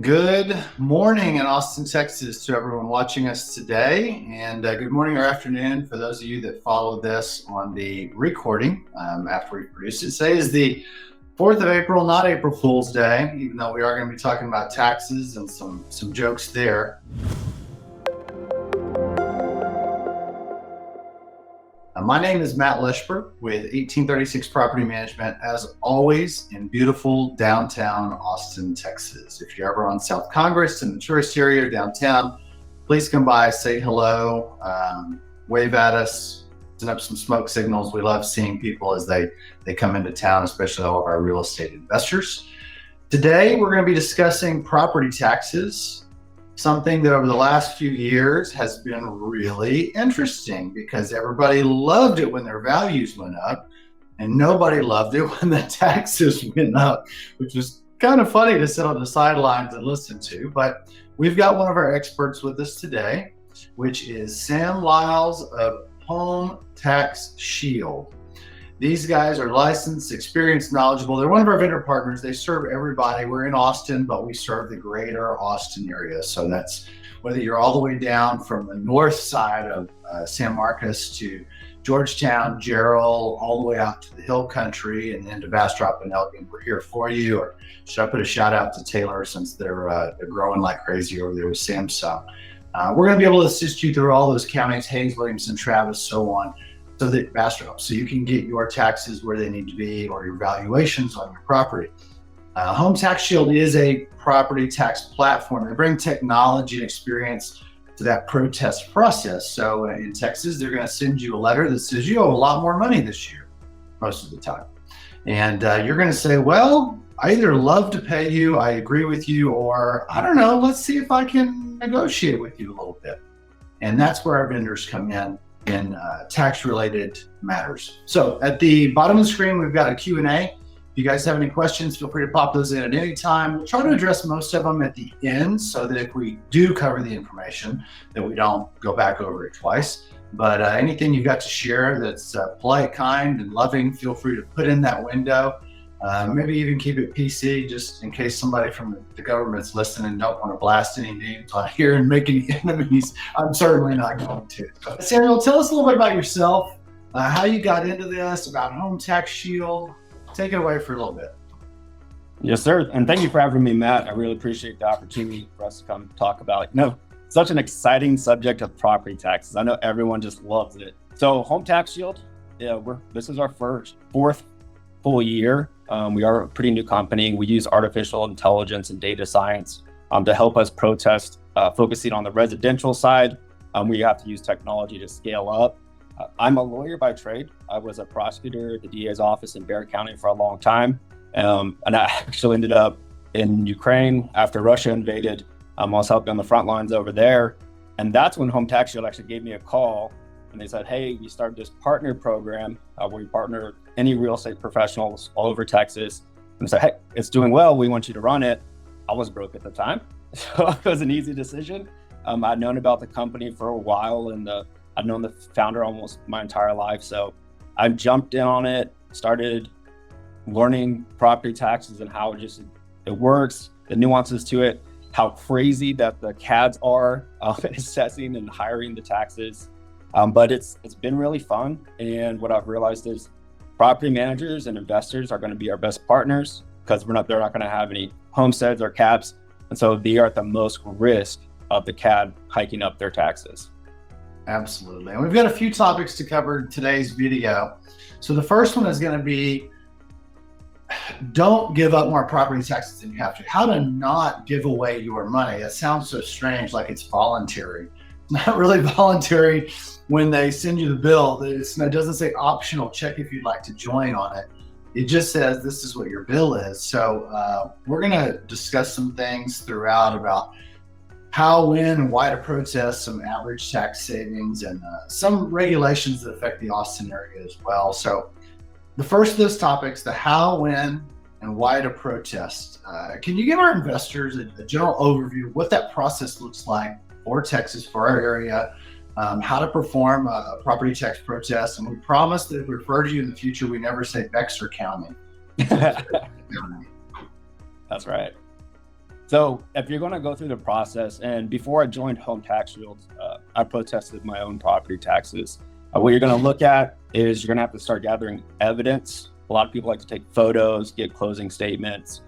Good morning in Austin, Texas to everyone watching us today. And good morning or afternoon for those of you that follow this on the recording after we produce it. Today is the 4th of April, not April Fool's Day, even though we are going to be talking about taxes and some jokes there. My name is Matt Leshper with 1836 Property Management, as always, in beautiful downtown Austin, Texas. If you're ever on South Congress in the tourist area or downtown, please come by, say hello, wave at us, send up some smoke signals. We love seeing people as they come into town, especially all of our real estate investors. Today, we're going to be discussing property taxes, something that over the last few years has been really interesting because everybody loved it when their values went up and nobody loved it when the taxes went up, which was kind of funny to sit on the sidelines and listen to. But we've got one of our experts with us today, which is Sam Lyles of Home Tax Shield. These guys are licensed, experienced, knowledgeable. They're one of our vendor partners. They serve everybody. We're in Austin, but we serve the greater Austin area. So that's whether you're all the way down from the north side of San Marcos to Georgetown, Gerald, all the way out to the Hill Country, and then to Bastrop and Elgin. We're here for you. Or should I put a shout out to Taylor since they're growing like crazy over there with Samsung. We're going to be able to assist you through all those counties, Hayes, Williamson, Travis, so on. So you can get your taxes where they need to be or your valuations on your property. Home Tax Shield is a property tax platform. They bring technology and experience to that protest process. So in Texas, they're going to send you a letter that says you owe a lot more money this year, most of the time. And you're going to say, well, I either love to pay you, I agree with you, or I don't know, let's see if I can negotiate with you a little bit. And that's where our vendors come in tax-related matters. So at the bottom of the screen, we've got a Q&A. If you guys have any questions, feel free to pop those in at any time. We'll try to address most of them at the end so that if we do cover the information, that we don't go back over it twice. But anything you've got to share that's polite, kind, and loving, feel free to put in that window. Maybe even keep it PC just in case somebody from the government's listening and don't want to blast any names on here and make any enemies. I'm certainly not going to. Samuel, tell us a little bit about yourself, how you got into this, about Home Tax Shield. Take it away for a little bit. Yes, sir. And thank you for having me, Matt. I really appreciate the opportunity for us to come talk about, such an exciting subject of property taxes. I know everyone just loves it. So Home Tax Shield, this is our fourth full year. We are a pretty new company. We use artificial intelligence and data science to help us protest, focusing on the residential side. We have to use technology to scale up. I'm a lawyer by trade. I was a prosecutor at the DA's office in Bexar County for a long time. And I actually ended up in Ukraine after Russia invaded. I was helping on the front lines over there. And that's when Home Tax Shield actually gave me a call. And they said, hey, we started this partner program where we partner any real estate professionals all over Texas. And I said, hey, it's doing well. We want you to run it. I was broke at the time. So it was an easy decision. I'd known about the company for a while and I'd known the founder almost my entire life. So I jumped in on it, started learning property taxes and how it works, the nuances to it, how crazy that the CADs are in assessing and hiring the taxes. But it's been really fun. And what I've realized is property managers and investors are going to be our best partners because they're not going to have any homesteads or caps. And so they are at the most risk of the CAD hiking up their taxes. Absolutely. And we've got a few topics to cover in today's video. So the first one is going to be, don't give up more property taxes than you have to. How to not give away your money. That sounds so strange, like it's voluntary. It's not really voluntary when they send you the bill. It doesn't say optional, check if you'd like to join on it. It just says this is what your bill is. So we're going to discuss some things throughout about how, when, and why to protest, some average tax savings, and some regulations that affect the Austin area as well. So the first of those topics, the how, when, and why to protest. Can you give our investors a general overview of what that process looks like for Texas, for our area, how to perform a property tax protest? And we promise that if we refer to you in the future, we never say Bexar County. That's right. So if you're going to go through the process, and before I joined Home Tax Shield, I protested my own property taxes. What you're going to look at is you're going to have to start gathering evidence. A lot of people like to take photos, get closing statements,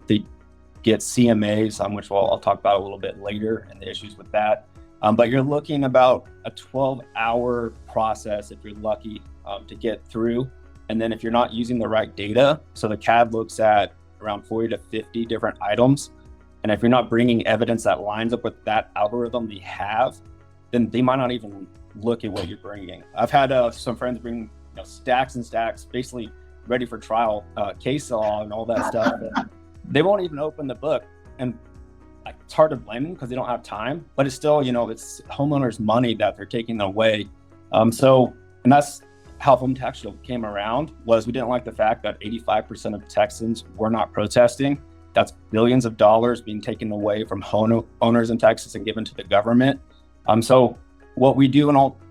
they get CMAs, which I'll talk about a little bit later, and the issues with that. But you're looking about a 12-hour process if you're lucky to get through. And then if you're not using the right data, so the CAD looks at around 40 to 50 different items. And if you're not bringing evidence that lines up with that algorithm they have, then they might not even look at what you're bringing. I've had some friends bring stacks and stacks, basically ready for trial, case law and all that stuff. And they won't even open the book. And it's hard to blame them because they don't have time, but it's still, it's homeowners' money that they're taking away. And that's how Home Tax Shield came around, was we didn't like the fact that 85% of Texans were not protesting. That's billions of dollars being taken away from owners in Texas and given to the government. So what we do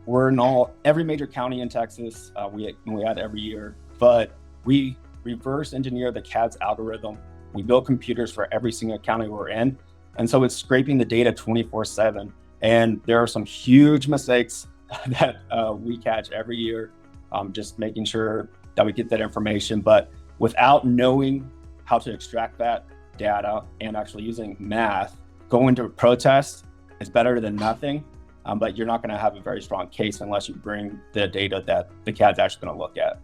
we're in every major county in Texas, we add every year, but we reverse engineer the CAD's algorithm. We build computers for every single county we're in. And so it's scraping the data 24/7. And there are some huge mistakes that we catch every year, just making sure that we get that information. But without knowing how to extract that data and actually using math, going to protest is better than nothing. But you're not going to have a very strong case unless you bring the data that the CAD's actually going to look at.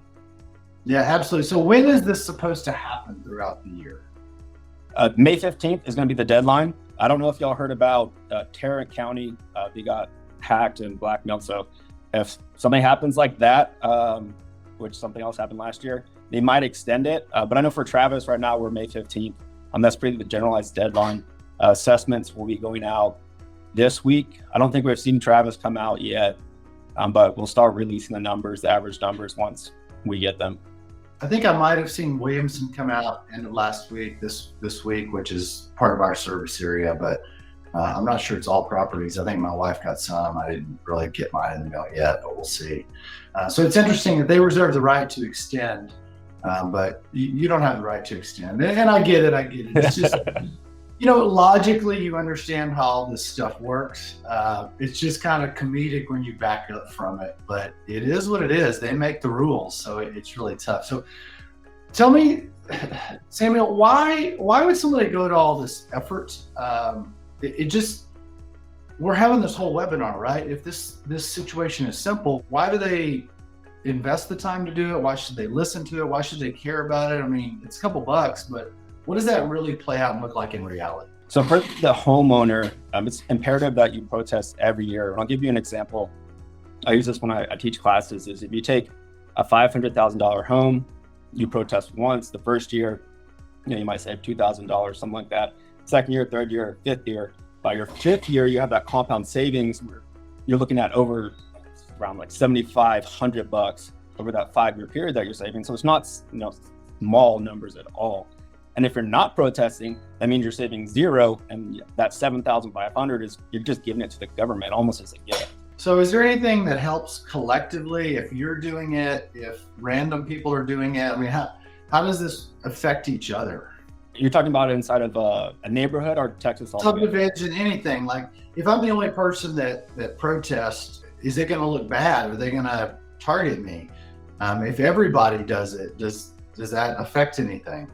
Yeah, absolutely. So when is this supposed to happen throughout the year? May 15th is going to be the deadline. I don't know if y'all heard about Tarrant County. They got hacked and blackmailed. So if something happens like that, which something else happened last year, they might extend it. But I know for Travis right now, we're May 15th. That's pretty the generalized deadline. Assessments will be going out this week. I don't think we've seen Travis come out yet, but we'll start releasing the average numbers once we get them. I think I might have seen Williamson come out end of last week, this week, which is part of our service area, but I'm not sure it's all properties. I think my wife got some. I didn't really get mine in the mail yet, but we'll see. So it's interesting that they reserve the right to extend, but you don't have the right to extend. And I get it. It's just, logically you understand how all this stuff works. It's just kind of comedic when you back up from it, but it is what it is. They make the rules, so it's really tough. So tell me, Samuel, why would somebody go to all this effort? We're having this whole webinar, right? If this situation is simple, why do they invest the time to do it? Why should they listen to it? Why should they care about it? I mean, it's a couple bucks, but what does that really play out and look like in reality? So for the homeowner, it's imperative that you protest every year. And I'll give you an example. I use this when I teach classes, is if you take a $500,000 home, you protest once the first year, you might save $2,000, something like that. Second year, third year, fifth year. By your fifth year, you have that compound savings where you're looking at around like $7,500 over that 5-year period that you're saving. So it's not, small numbers at all. And if you're not protesting, that means you're saving zero, and that $7,500 you're just giving it to the government almost as a gift. So is there anything that helps collectively if you're doing it, if random people are doing it? I mean, how does this affect each other? You're talking about inside of a neighborhood or Texas? Subdivision, anything. Like if I'm the only person that protests, is it going to look bad? Are they going to target me? If everybody does it, does that affect anything?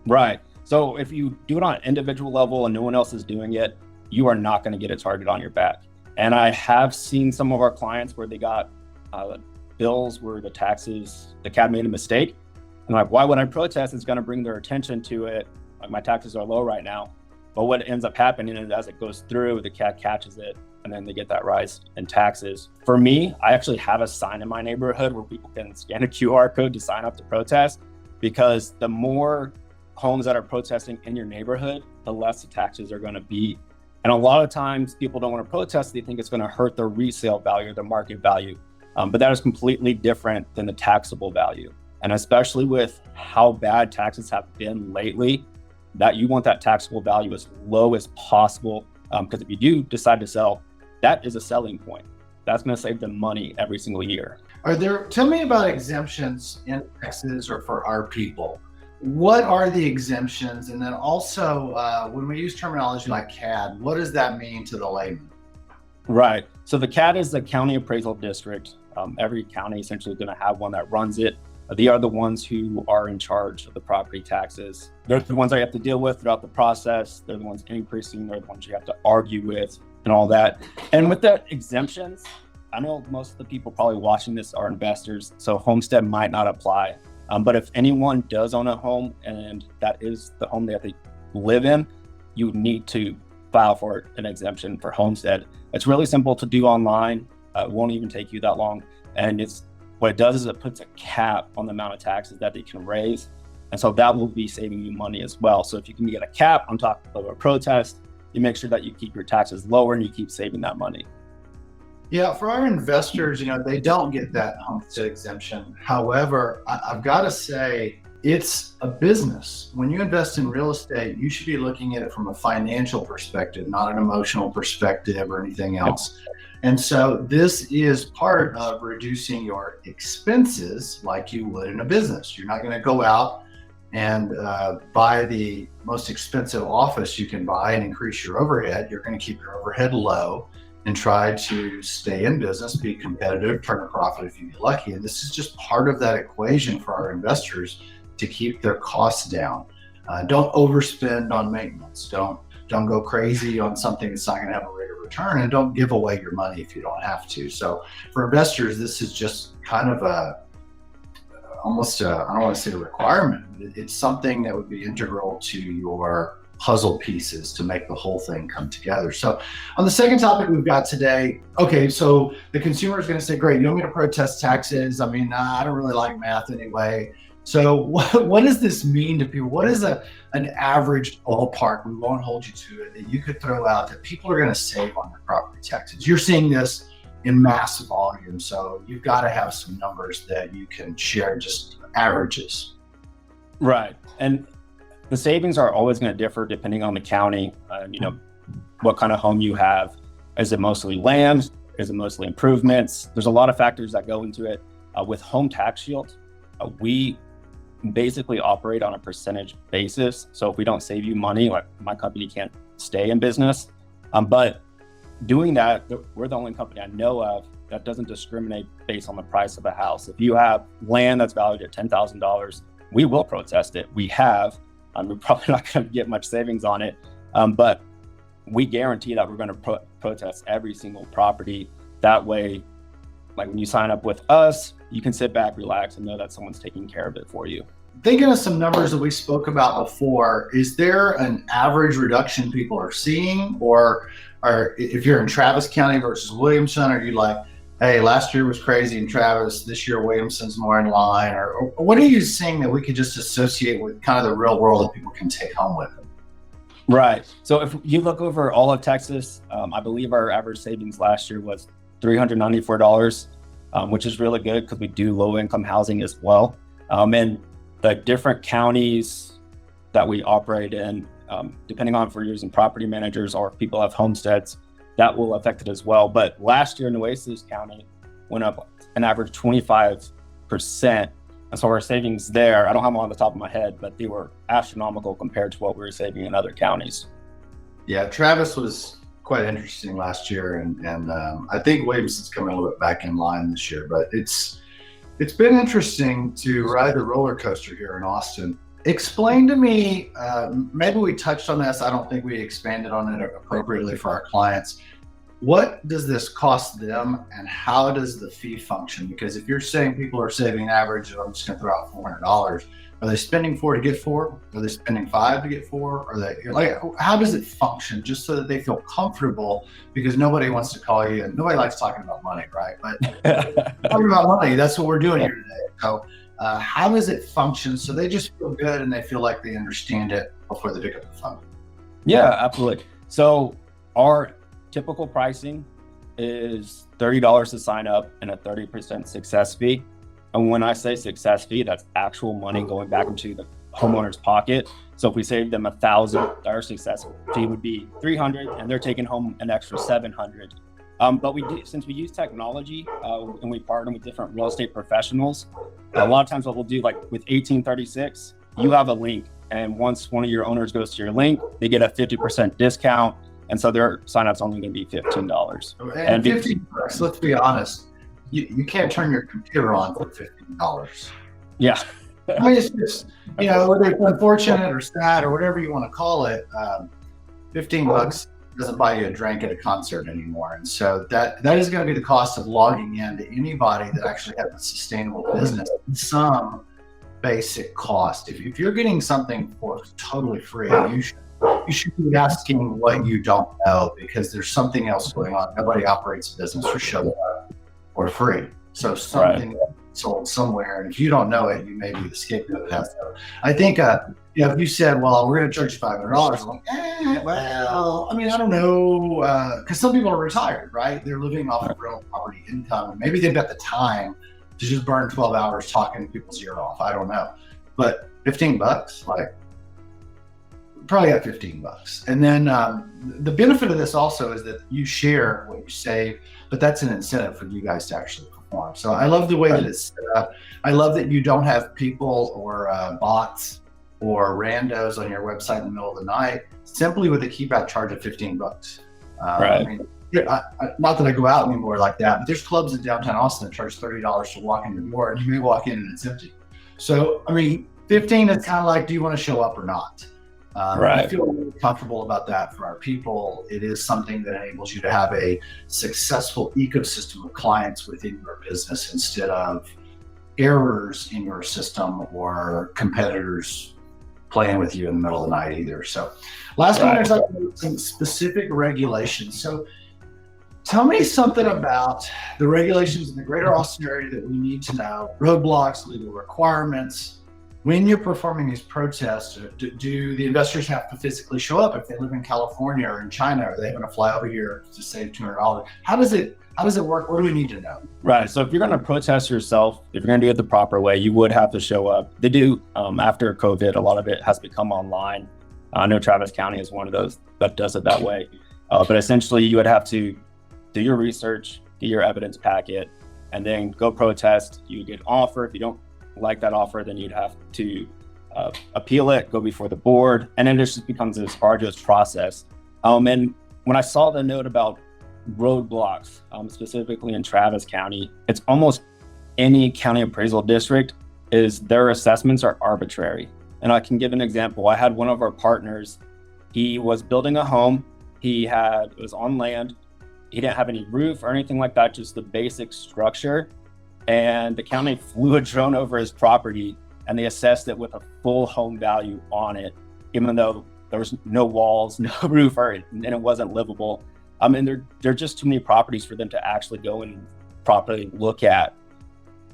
Right. So if you do it on an individual level and no one else is doing it, you are not going to get a target on your back. And I have seen some of our clients where they got bills where the CAD made a mistake. And like, why would I protest? It's going to bring their attention to it. Like, my taxes are low right now. But what ends up happening is as it goes through, the CAD catches it, and then they get that rise in taxes. For me, I actually have a sign in my neighborhood where people can scan a QR code to sign up to protest, because the more homes that are protesting in your neighborhood, the less the taxes are going to be. And a lot of times people don't want to protest. They think it's going to hurt their resale value, their market value. But that is completely different than the taxable value. And especially with how bad taxes have been lately, that you want that taxable value as low as possible. Because if you do decide to sell, that is a selling point. That's going to save them money every single year. Tell me about exemptions in Texas or for our people. what are the exemptions? And then also, when we use terminology like CAD, what does that mean to the layman? Right. So the CAD is the County Appraisal District. Every county essentially is going to have one that runs it. They are the ones who are in charge of the property taxes. They're the ones I have to deal with throughout the process. They're the ones increasing. They're the ones you have to argue with and all that. And with the exemptions, I know most of the people probably watching this are investors, so homestead might not apply. But if anyone does own a home and that is the home they have to live in, you need to file for an exemption for homestead. It's really simple to do online. It won't even take you that long. And what it does is it puts a cap on the amount of taxes that they can raise. And so that will be saving you money as well. So if you can get a cap on top of a protest, you make sure that you keep your taxes lower and you keep saving that money. Yeah, for our investors, they don't get that homestead exemption. However, I've got to say, it's a business. When you invest in real estate, you should be looking at it from a financial perspective, not an emotional perspective or anything else. And so this is part of reducing your expenses like you would in a business. You're not going to go out and buy the most expensive office you can buy and increase your overhead. You're going to keep your overhead low and try to stay in business, be competitive, turn a profit if you get lucky. And this is just part of that equation for our investors to keep their costs down. Don't overspend on maintenance. Don't go crazy on something that's not going to have a rate of return, and don't give away your money if you don't have to. So for investors, this is just kind of almost I don't want to say a requirement. It's something that would be integral to your puzzle pieces to make the whole thing come together. So on the second topic we've got today, okay, so the consumer is going to say, great, you want me to protest taxes? I mean, I don't really like math anyway. So what does this mean to people? What is an average ballpark, we won't hold you to it, that you could throw out that people are going to save on their property taxes? You're seeing this in massive volume, so you've got to have some numbers that you can share, just averages. Right. And the savings are always going to differ depending on the county, what kind of home you have. Is it mostly land? Is it mostly improvements? There's a lot of factors that go into it. With Home Tax Shield, we basically operate on a percentage basis. So if we don't save you money, like my company can't stay in business. But doing that, we're the only company I know of that doesn't discriminate based on the price of a house. If you have land that's valued at $10,000, we will protest it. We have. We're probably not going to get much savings on it, but we guarantee that we're going to protest every single property. That way, like when you sign up with us, you can sit back, relax, and know that someone's taking care of it for you. Thinking of some numbers that we spoke about before, is there an average reduction people are seeing? Or if you're in Travis County versus Williamson, are you like, hey, last year was crazy in Travis, this year Williamson's more in line? Or what are you seeing that we could just associate with kind of the real world that people can take home with them? Right. So if you look over all of Texas, I believe our average savings last year was $394, which is really good because we do low income housing as well. And the different counties that we operate in, depending on if we're using property managers or if people have homesteads, that will affect it as well. But last year, Nueces County went up an average 25%. And so our savings there, I don't have them on the top of my head, but they were astronomical compared to what we were saving in other counties. Yeah, Travis was quite interesting last year. And I think Williamson's coming a little bit back in line this year, but it's been interesting to ride the roller coaster here in Austin. Explain to me, maybe we touched on this, I don't think we expanded on it appropriately for our clients. What does this cost them and how does the fee function? Because if you're saying people are saving an average, I'm just gonna throw out $400, are they spending 4 to get 4? Are they spending 5 to get 4? Are they like, how does it function, just so that they feel comfortable? Because nobody wants to call you and nobody likes talking about money, right? But talking about money, that's what we're doing here today. So how does it function so they just feel good and they feel like they understand it before they pick up the phone? Yeah, absolutely. So our typical pricing is $30 to sign up and a 30% success fee. And when I say success fee, that's actual money going back into the homeowner's pocket. So if we save them $1,000, our success fee would be $300, and they're taking home an extra $700. But we do, since we use technology and we partner with different real estate professionals, a lot of times what we'll do, like with 1836, you have a link. And once one of your owners goes to your link, they get a 50% discount. And so their sign-up's only going to be $15. And $15, let's be honest, you can't turn your computer on for $15. Yeah. I mean, it's just, whether it's unfortunate or sad or whatever you want to call it, $15 doesn't buy you a drink at a concert anymore. And so that is going to be the cost of logging in to anybody that actually has a sustainable business, some basic cost. If you're getting something for totally free, you should be asking what you don't know, because there's something else going on. Nobody operates a business for show up for free. So something sold somewhere, and if you don't know it, you may be the scapegoat of that. So I think, if you said, "Well, we're going to charge you $500," I'm like, well, I mean, I don't know, because some people are retired, right? They're living off of real property income, and maybe they've got the time to just burn 12 hours talking people's ear off. I don't know, but $15, like, probably got $15. And then the benefit of this also is that you share what you save, but that's an incentive for you guys to actually perform. So I love the way that it's set up. I love that you don't have people or bots or randos on your website in the middle of the night, simply with a keyback charge of $15. I mean, not that I go out anymore like that, but there's clubs in downtown Austin that charge $30 to walk in your door, and you may walk in and it's empty. So, I mean, 15 is kind of like, do you want to show up or not? I feel really comfortable about that for our people. It is something that enables you to have a successful ecosystem of clients within your business instead of errors in your system or competitors playing with you in the middle of the night either. So last one, there's some specific regulations. So tell me something about the regulations in the greater Austin area that we need to know, roadblocks, legal requirements. When you're performing these protests, do the investors have to physically show up? If they live in California or in China, are they going to fly over here to save $200? How does it work? What do we need to know? Right. So if you're going to protest yourself, if you're going to do it the proper way, you would have to show up. They do, after COVID, a lot of it has become online. I know Travis County is one of those that does it that way. But essentially, you would have to do your research, get your evidence packet, and then go protest. You get an offer. If you don't like that offer, then you'd have to appeal it, go before the board, and then it just becomes this arduous process. And when I saw the note about roadblocks, specifically in Travis County, it's almost any county appraisal district their assessments are arbitrary. And I can give an example. I had one of our partners, he was building a home. It was on land. He didn't have any roof or anything like that, just the basic structure. And the county flew a drone over his property and they assessed it with a full home value on it, even though there was no walls, no roof, and it wasn't livable. I mean, there are just too many properties for them to actually go and properly look at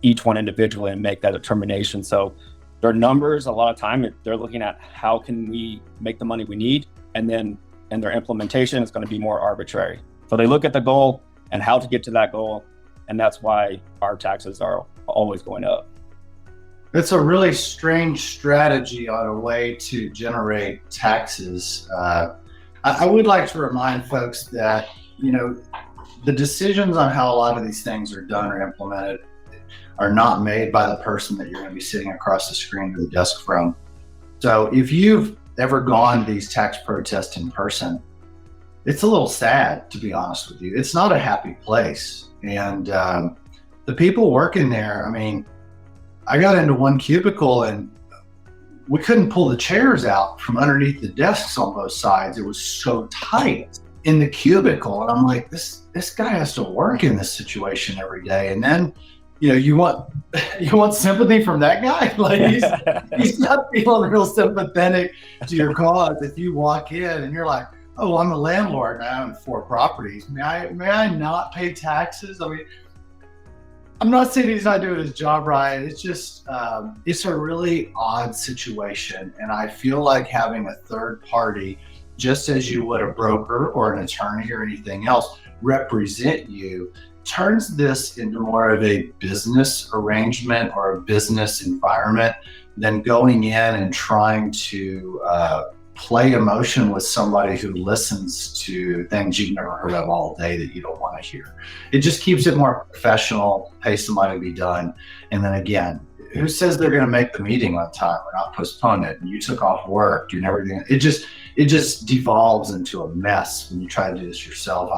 each one individually and make that determination. So their numbers, a lot of time, they're looking at how can we make the money we need, and then in their implementation, it's going to be more arbitrary. So they look at the goal and how to get to that goal. And that's why our taxes are always going up. It's a really strange strategy on a way to generate taxes. I would like to remind folks that, the decisions on how a lot of these things are done or implemented are not made by the person that you're going to be sitting across the screen or the desk from. So if you've ever gone to these tax protests in person, it's a little sad, to be honest with you. It's not a happy place. And the people working there, I mean, I got into one cubicle and we couldn't pull the chairs out from underneath the desks on both sides. It was so tight in the cubicle. And I'm like, this guy has to work in this situation every day. And then, you want sympathy from that guy? Like he's not feeling real sympathetic to your cause. If you walk in and you're like, oh, I'm a landlord and I own 4 properties. May I not pay taxes? I mean, I'm not saying he's not doing his job right. It's just, it's a really odd situation. And I feel like having a third party, just as you would a broker or an attorney or anything else, represent you, turns this into more of a business arrangement or a business environment than going in and trying to play emotion with somebody who listens to things you've never heard of all day that you don't want to hear. It just keeps it more professional, pay somebody to be done. And then again, who says they're going to make the meeting on time or not postpone it? And you took off work, doing everything. It just devolves into a mess when you try to do this yourself.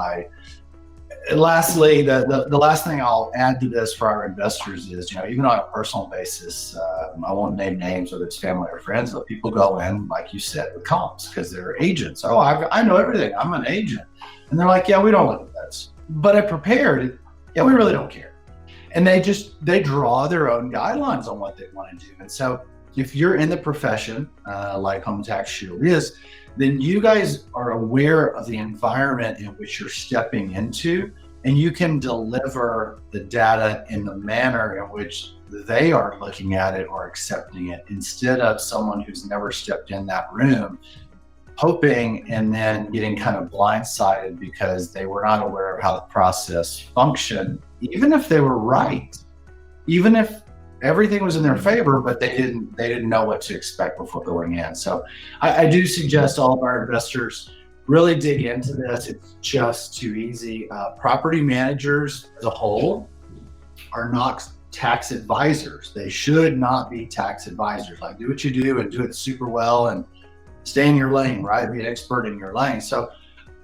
Lastly, the last thing I'll add to this for our investors is, even on a personal basis, I won't name names, whether it's family or friends, but people go in, like you said, with comps because they're agents. Oh, I know everything. I'm an agent. And they're like, yeah, we don't look at this. But I prepared. Yeah, we really don't care. And they draw their own guidelines on what they want to do. And so if you're in the profession, like Home Tax Shield is, then you guys are aware of the environment in which you're stepping into, and you can deliver the data in the manner in which they are looking at it or accepting it, instead of someone who's never stepped in that room, hoping and then getting kind of blindsided because they were not aware of how the process functioned, even if they were right, even if everything was in their favor, but they didn't know what to expect before going in. So I do suggest all of our investors really dig into this. It's just too easy. Property managers as a whole are not tax advisors. They should not be tax advisors. Like, do what you do and do it super well and stay in your lane, right? Be an expert in your lane. So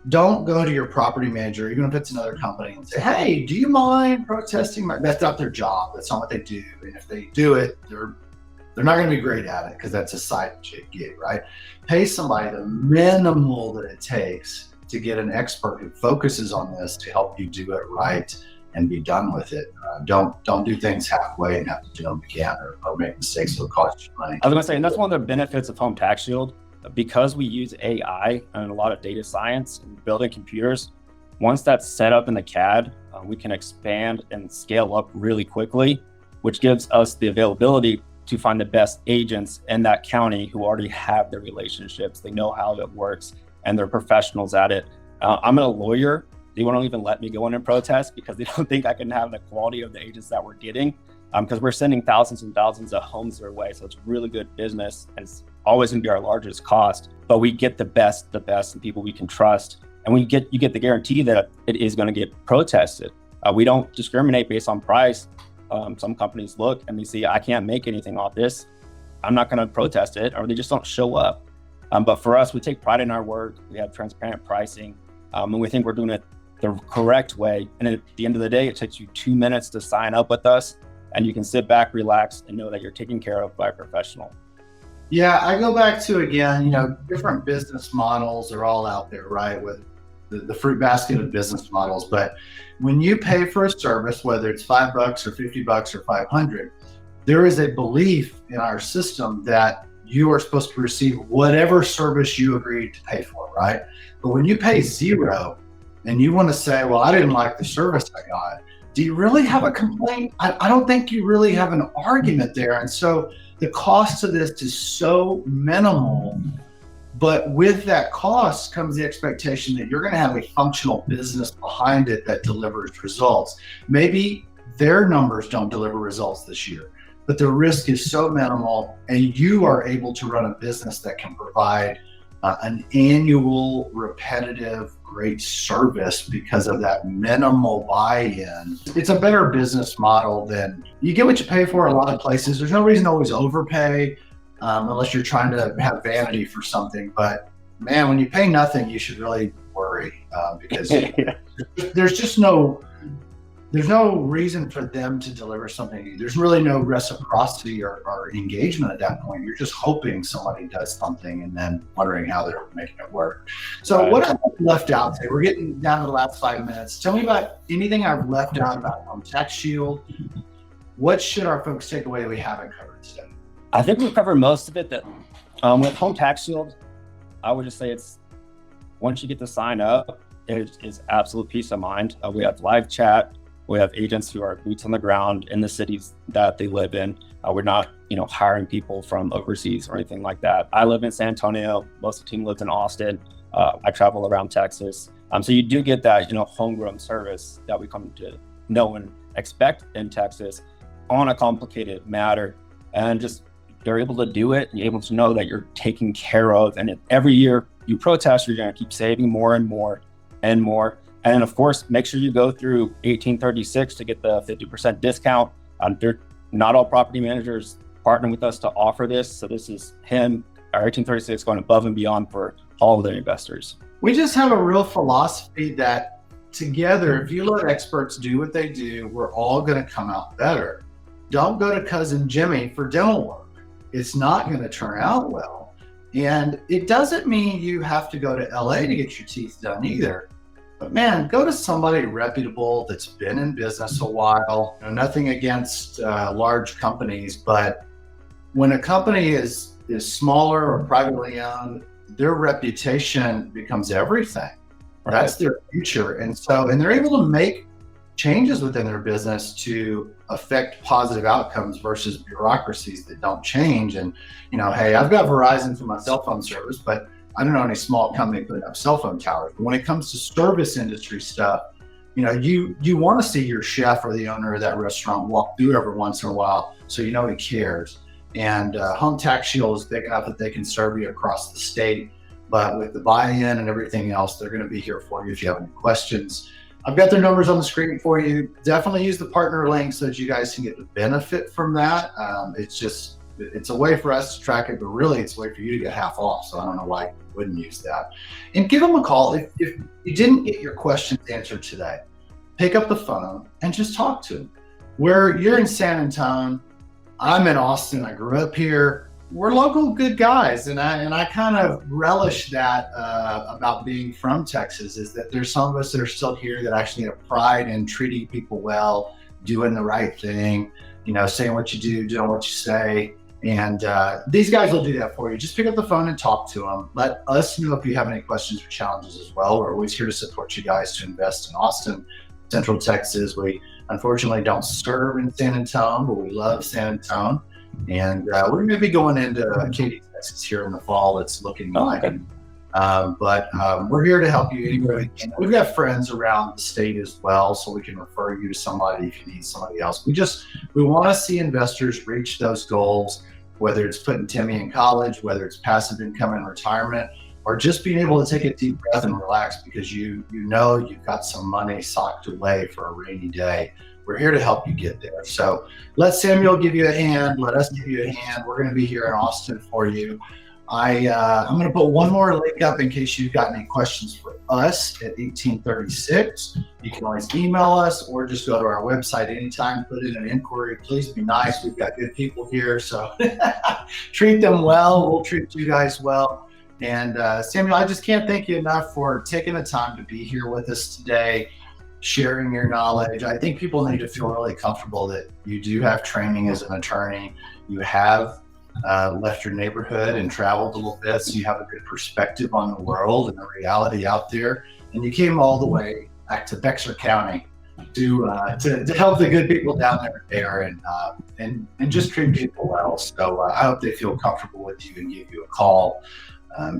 don't go to your property manager, even if it's another company, and say, hey, do you mind protesting? That's not their job. That's not what they do. And if they do it, they're not going to be great at it because that's a side gig, right? Pay somebody the minimal that it takes to get an expert who focuses on this to help you do it right and be done with it. Don't do things halfway and have to do them again or make mistakes that'll cost you money. I was going to say, and that's one of the benefits of Home Tax Shield. Because we use AI and a lot of data science and building computers, once that's set up in the CAD, we can expand and scale up really quickly, which gives us the availability to find the best agents in that county who already have the relationships. They know how it works and they're professionals at it. I'm a lawyer. They won't even let me go in and protest because they don't think I can have the quality of the agents that we're getting, because we're sending thousands and thousands of homes their way. So it's really good business, and it's always going to be our largest cost, but we get the best and people we can trust. And you get the guarantee that it is going to get protested. We don't discriminate based on price. Some companies look and they see, I can't make anything off this, I'm not going to protest it, or they just don't show up. But for us, we take pride in our work. We have transparent pricing, and we think we're doing it the correct way. And at the end of the day, it takes you 2 minutes to sign up with us, and you can sit back, relax, and know that you're taken care of by a professional. Yeah, I go back to, again, different business models are all out there, right? With the fruit basket of business models. But when you pay for a service, whether it's $5 or $50 or $500, there is a belief in our system that you are supposed to receive whatever service you agreed to pay for, right? But when you pay zero and you want to say, well, I didn't like the service I got, do you really have a complaint? I don't think you really have an argument there. And so the cost of this is so minimal, but with that cost comes the expectation that you're going to have a functional business behind it that delivers results. Maybe their numbers don't deliver results this year, but the risk is so minimal, and you are able to run a business that can provide an annual, repetitive, great service because of that minimal buy-in. It's a better business model than you get what you pay for a lot of places. There's no reason to always overpay unless you're trying to have vanity for something. But man, when you pay nothing, you should really worry because there's no reason for them to deliver something. There's really no reciprocity or engagement at that point. You're just hoping somebody does something and then wondering how they're making it work. So what have I left out today? We're getting down to the last 5 minutes. Tell me about anything I've left out about Home Tax Shield. What should our folks take away that we haven't covered today? I think we've covered most of it. That with Home Tax Shield, I would just say it's, once you get to sign up, it is absolute peace of mind. We have live chat. We have agents who are boots on the ground in the cities that they live in. We're not, hiring people from overseas or anything like that. I live in San Antonio. Most of the team lives in Austin. I travel around Texas. So you do get that, homegrown service that we come to know and expect in Texas on a complicated matter. And just, they're able to do it. You're able to know that you're taken care of. And every year you protest, you're going to keep saving more and more and more. And of course, make sure you go through 1836 to get the 50% discount. Not all property managers partner with us to offer this. So this is him, our 1836, going above and beyond for all of their investors. We just have a real philosophy that together, if you let experts do what they do, we're all going to come out better. Don't go to cousin Jimmy for dental work. It's not going to turn out well. And it doesn't mean you have to go to LA to get your teeth done either. But man, go to somebody reputable that's been in business a while. Nothing against large companies, but when a company is smaller or privately owned, their reputation becomes everything. Right. That's their future. And they're able to make changes within their business to affect positive outcomes versus bureaucracies that don't change. And, hey, I've got Verizon for my cell phone service, but I don't know any small company putting up cell phone towers. But when it comes to service industry stuff, you want to see your chef or the owner of that restaurant walk through every once in a while so he cares. And Home Tax Shield is big enough that they can serve you across the state. But with the buy-in and everything else, they're going to be here for you if you have any questions. I've got their numbers on the screen for you. Definitely use the partner link so that you guys can get the benefit from that. It's a way for us to track it, but really it's a way for you to get half off. So I don't know why you wouldn't use that. And give them a call. If you didn't get your questions answered today, pick up the phone and just talk to them. You're in San Antonio, I'm in Austin. I grew up here. We're local good guys, and I kind of relish that about being from Texas, is that there's some of us that are still here that actually have pride in treating people well, doing the right thing, saying what you do, doing what you say. And these guys will do that for you. Just pick up the phone and talk to them. Let us know if you have any questions or challenges as well. We're always here to support you guys to invest in Austin, Central Texas. We unfortunately don't serve in San Antonio, but we love San Antonio. And we're going to be going into Katy, Texas here in the fall. It's looking like. Okay. But we're here to help you anywhere we can. We've got friends around the state as well, so we can refer you to somebody if you need somebody else. We want to see investors reach those goals, whether it's putting Timmy in college, whether it's passive income in retirement, or just being able to take a deep breath and relax because you've got some money socked away for a rainy day. We're here to help you get there. So let Samuel give you a hand. Let us give you a hand. We're going to be here in Austin for you. I'm going to put one more link up in case you've got any questions for us at 1836. You can always email us or just go to our website anytime, put in an inquiry. Please be nice. We've got good people here. So treat them well. We'll treat you guys well. And Samuel, I just can't thank you enough for taking the time to be here with us today, sharing your knowledge. I think people need to feel really comfortable that you do have training as an attorney. You have left your neighborhood and traveled a little bit, so you have a good perspective on the world and the reality out there. And you came all the way back to Bexar County to help the good people down there and just treat people well. So I hope they feel comfortable with you and give you a call.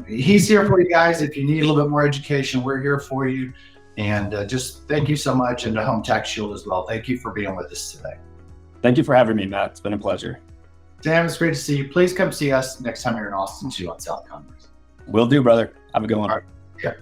He's here for you guys. If you need a little bit more education, we're here for you. And just thank you so much, and to Home Tax Shield as well. Thank you for being with us today. Thank you for having me, Matt. It's been a pleasure. Sam, it's great to see you. Please come see us next time you're in Austin too on South Congress. Will do, brother. Have a good one. All right. Yeah.